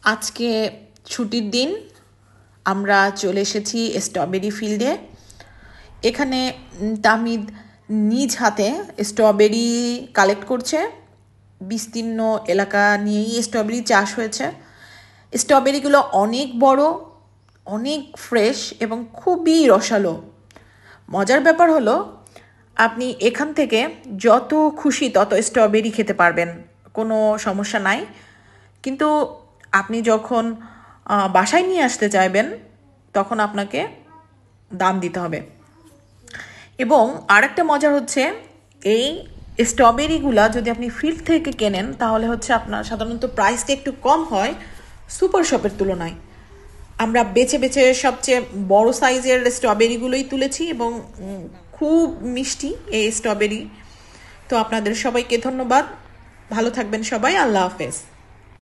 আজকে ছুটির দিন আমরা চলে এসেছি স্ট্রবেরি ফিল্ডে। এখানে তামিদ নিজ হাতে স্ট্রবেরি কালেক্ট করছে। বিস্তীর্ণ এলাকা নিয়েই স্ট্রবেরি চাষ হয়েছে। স্ট্রবেরিগুলো অনেক বড়, অনেক ফ্রেশ এবং খুবই রসালো। মজার ব্যাপার হলো আপনি এখান থেকে যত খুশি তত স্ট্রবেরি খেতে পারবেন, কোনো সমস্যা নাই। কিন্তু আপনি যখন বাসায় নিয়ে আসতে চাইবেন তখন আপনাকে দাম দিতে হবে। এবং আরেকটা মজার হচ্ছে, এই স্ট্রবেরিগুলা যদি আপনি ফিল্ড থেকে কেনেন তাহলে হচ্ছে আপনার সাধারণত প্রাইসটা একটু কম হয় সুপার শপের তুলনায়। আমরা বেছে বেছে সবচেয়ে বড় সাইজের স্ট্রবেরিগুলোই তুলেছি এবং খুব মিষ্টি এই স্ট্রবেরি। তো আপনাদের সবাইকে ধন্যবাদ। ভালো থাকবেন সবাই। আল্লাহ হাফেজ।